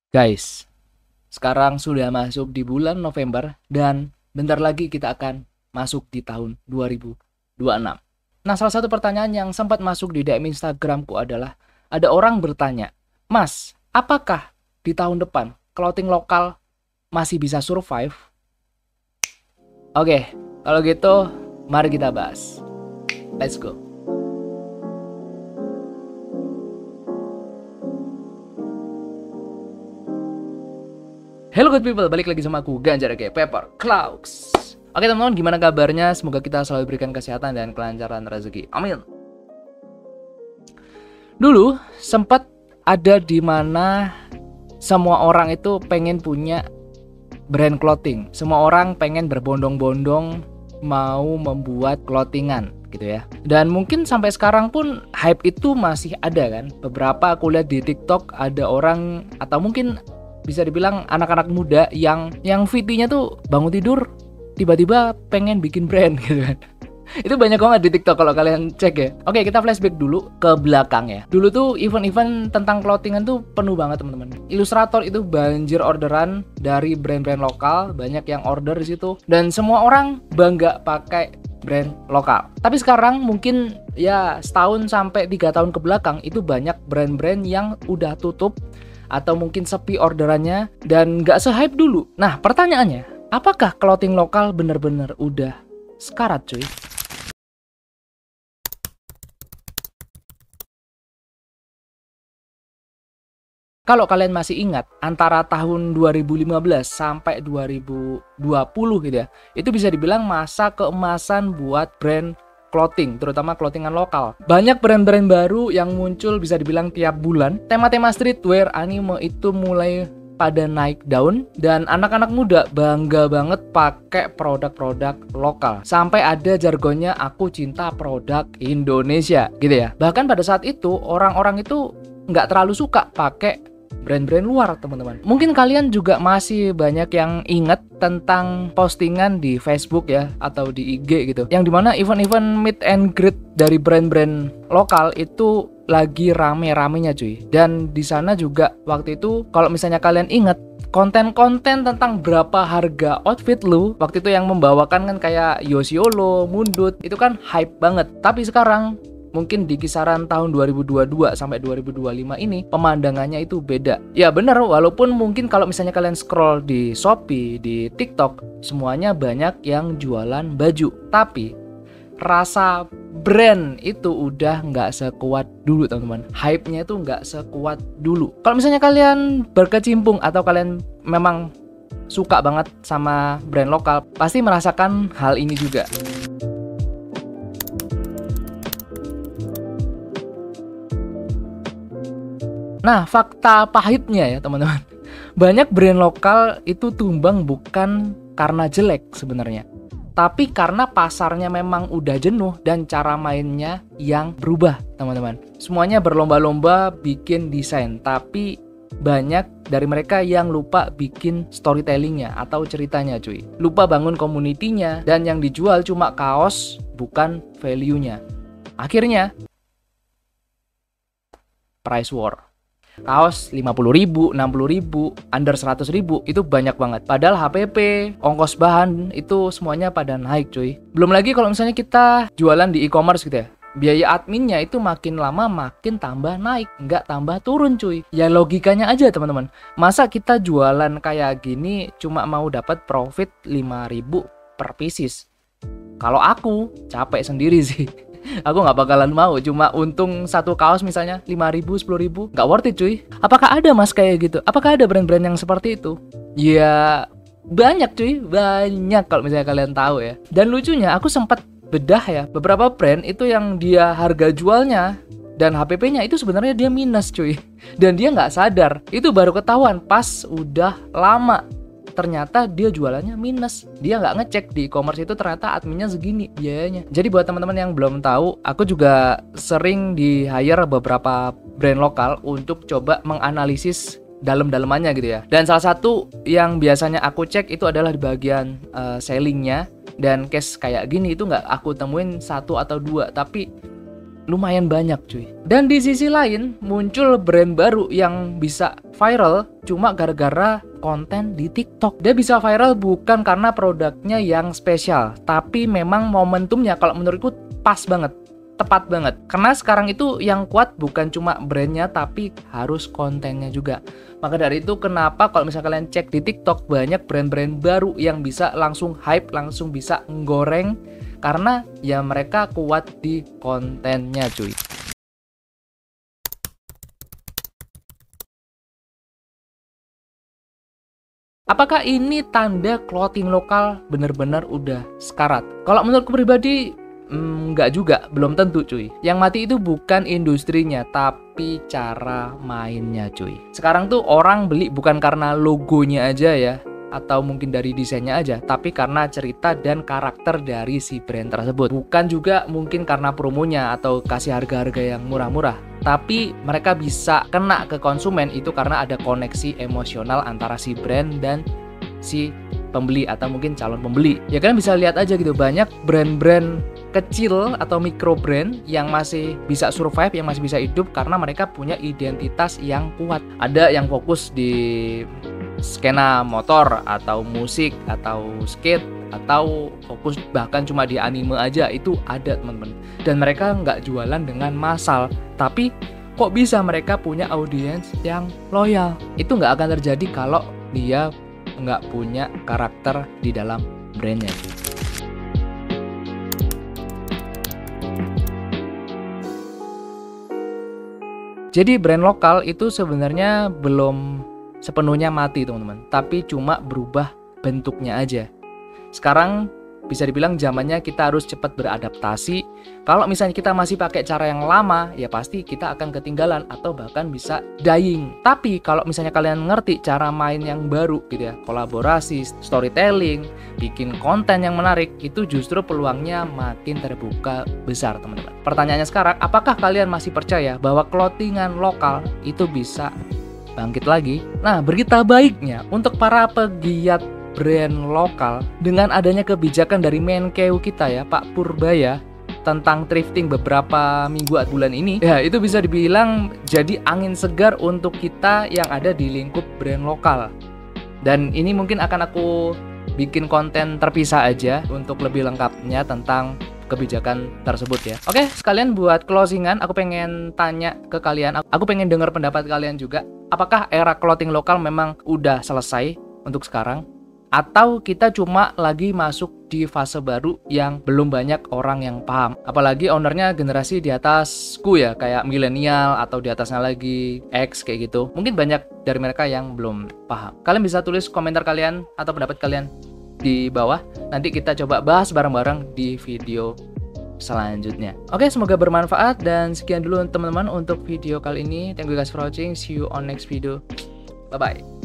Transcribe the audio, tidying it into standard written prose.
Guys, sekarang sudah masuk di bulan November dan bentar lagi kita akan masuk di tahun 2026. Nah, salah satu pertanyaan yang sempat masuk di DM Instagramku adalah ada orang bertanya, "Mas, apakah di tahun depan clothing lokal masih bisa survive?" Oke, kalau gitu mari kita bahas. Let's go. Hello good people, balik lagi sama aku Ganjar kayak Pepper Clouds. Oke teman-teman, gimana kabarnya? Semoga kita selalu diberikan kesehatan dan kelancaran rezeki. Amin. Dulu sempat ada di mana semua orang itu pengen punya brand clothing. Semua orang pengen berbondong-bondong mau membuat clothingan gitu ya. Dan mungkin sampai sekarang pun hype itu masih ada kan. Beberapa aku lihat di TikTok ada orang atau mungkin bisa dibilang anak-anak muda yang VT-nya tuh bangun tidur tiba-tiba pengen bikin brand gitu kan. Itu banyak banget di TikTok kalau kalian cek ya. Oke, kita flashback dulu ke belakang ya. Dulu tuh event-event tentang clothingan tuh penuh banget teman-teman. Ilustrator itu banjir orderan dari brand-brand lokal, banyak yang order di situ dan semua orang bangga pakai brand lokal. Tapi sekarang mungkin ya setahun sampai 3 tahun ke belakang itu banyak brand-brand yang udah tutup atau mungkin sepi orderannya dan nggak se-hype dulu. Nah pertanyaannya, apakah clothing lokal bener-bener udah sekarat cuy? Kalau kalian masih ingat, antara tahun 2015 sampai 2020 gitu ya, itu bisa dibilang masa keemasan buat brand clothing, terutama clothingan lokal. Banyak brand-brand baru yang muncul bisa dibilang tiap bulan. Tema-tema streetwear, anime itu mulai pada naik daun dan anak-anak muda bangga banget pakai produk-produk lokal. Sampai ada jargonnya aku cinta produk Indonesia gitu ya. Bahkan pada saat itu orang-orang itu nggak terlalu suka pakai brand-brand luar teman-teman. Mungkin kalian juga masih banyak yang ingat tentang postingan di Facebook ya atau di IG gitu, yang dimana event-event meet and greet dari brand-brand lokal itu lagi rame-ramenya cuy. Dan di sana juga waktu itu kalau misalnya kalian ingat konten-konten tentang berapa harga outfit lu waktu itu yang membawakan kan kayak Yosiolo, Mundut, itu kan hype banget. Tapi sekarang mungkin di kisaran tahun 2022 sampai 2025 ini pemandangannya itu beda. Ya benar, walaupun mungkin kalau misalnya kalian scroll di Shopee, di TikTok, semuanya banyak yang jualan baju. Tapi rasa brand itu udah nggak sekuat dulu teman-teman. Hype-nya itu nggak sekuat dulu. Kalau misalnya kalian berkecimpung atau kalian memang suka banget sama brand lokal, pasti merasakan hal ini juga. Nah, fakta pahitnya ya teman-teman, banyak brand lokal itu tumbang bukan karena jelek sebenarnya, tapi karena pasarnya memang udah jenuh dan cara mainnya yang berubah teman-teman. Semuanya berlomba-lomba bikin desain, tapi banyak dari mereka yang lupa bikin storytellingnya atau ceritanya cuy. Lupa bangun community-nya dan yang dijual cuma kaos bukan value-nya. Akhirnya price war. Kaos 50.000, 60.000, under 100.000 itu banyak banget. Padahal HPP, ongkos bahan itu semuanya pada naik cuy. Belum lagi kalau misalnya kita jualan di e-commerce gitu ya, biaya adminnya itu makin lama makin tambah naik, nggak tambah turun cuy. Ya logikanya aja teman-teman. Masa kita jualan kayak gini cuma mau dapat profit 5.000 per pieces? Kalau aku capek sendiri sih. Aku nggak bakalan mau cuma untung satu kaos misalnya 5.000, 10.000, nggak worth it cuy. Apakah ada mas kayak gitu? Apakah ada brand-brand yang seperti itu? Ya banyak cuy, banyak kalau misalnya kalian tahu ya. Dan lucunya aku sempat bedah ya, beberapa brand itu yang dia harga jualnya dan HPP-nya itu sebenarnya dia minus cuy. Dan dia nggak sadar, itu baru ketahuan pas udah lama. Ternyata dia jualannya minus. Dia nggak ngecek di e-commerce itu ternyata adminnya segini biayanya. Jadi buat teman-teman yang belum tahu, aku juga sering di hire beberapa brand lokal untuk coba menganalisis dalam-dalamannya gitu ya. Dan salah satu yang biasanya aku cek itu adalah di bagian sellingnya. Dan case kayak gini itu nggak aku temuin satu atau dua, tapi lumayan banyak cuy. Dan di sisi lain muncul brand baru yang bisa viral cuma gara-gara konten di TikTok. Dia bisa viral bukan karena produknya yang spesial, tapi memang momentumnya kalau menurutku pas banget, tepat banget. Karena sekarang itu yang kuat bukan cuma brandnya tapi harus kontennya juga. Maka dari itu kenapa kalau misalnya kalian cek di TikTok banyak brand-brand baru yang bisa langsung hype, langsung bisa nggoreng, karena ya mereka kuat di kontennya cuy. Apakah ini tanda clothing lokal bener-bener udah sekarat? Kalau menurutku pribadi nggak juga, belum tentu cuy. Yang mati itu bukan industrinya, tapi cara mainnya cuy. Sekarang tuh orang beli bukan karena logonya aja ya, atau mungkin dari desainnya aja, tapi karena cerita dan karakter dari si brand tersebut. Bukan juga mungkin karena promonya atau kasih harga-harga yang murah-murah, tapi mereka bisa kena ke konsumen itu karena ada koneksi emosional antara si brand dan si pembeli atau mungkin calon pembeli. Ya kalian bisa lihat aja gitu, banyak brand-brand kecil atau micro brand yang masih bisa survive, yang masih bisa hidup karena mereka punya identitas yang kuat. Ada yang fokus di skena motor atau musik atau skate atau fokus bahkan cuma di anime aja, itu ada teman-teman. Dan mereka nggak jualan dengan massal, tapi kok bisa mereka punya audiens yang loyal? Itu nggak akan terjadi kalau dia nggak punya karakter di dalam brandnya. Jadi brand lokal itu sebenarnya belum sepenuhnya mati teman-teman, tapi cuma berubah bentuknya aja. Sekarang bisa dibilang zamannya kita harus cepat beradaptasi. Kalau misalnya kita masih pakai cara yang lama, ya pasti kita akan ketinggalan atau bahkan bisa dying. Tapi kalau misalnya kalian ngerti cara main yang baru gitu ya, kolaborasi, storytelling, bikin konten yang menarik, itu justru peluangnya makin terbuka besar teman-teman. Pertanyaannya sekarang, apakah kalian masih percaya bahwa clothingan lokal itu bisa bangkit lagi? Nah, berita baiknya untuk para pegiat brand lokal, dengan adanya kebijakan dari Menkeu kita ya, Pak Purbaya, tentang thrifting beberapa minggu atau bulan ini, ya itu bisa dibilang jadi angin segar untuk kita yang ada di lingkup brand lokal. Dan ini mungkin akan aku bikin konten terpisah aja untuk lebih lengkapnya tentang kebijakan tersebut ya. Oke, sekalian buat closingan, aku pengen tanya ke kalian, aku pengen dengar pendapat kalian juga. Apakah era clothing lokal memang udah selesai untuk sekarang? Atau kita cuma lagi masuk di fase baru yang belum banyak orang yang paham? Apalagi ownernya generasi di atasku ya, kayak milenial atau di atasnya lagi X kayak gitu. Mungkin banyak dari mereka yang belum paham. Kalian bisa tulis komentar kalian atau pendapat kalian di bawah. Nanti kita coba bahas bareng-bareng di video selanjutnya. Oke, semoga bermanfaat dan sekian dulu teman-teman untuk video kali ini. Thank you guys for watching. See you on next video. Bye bye.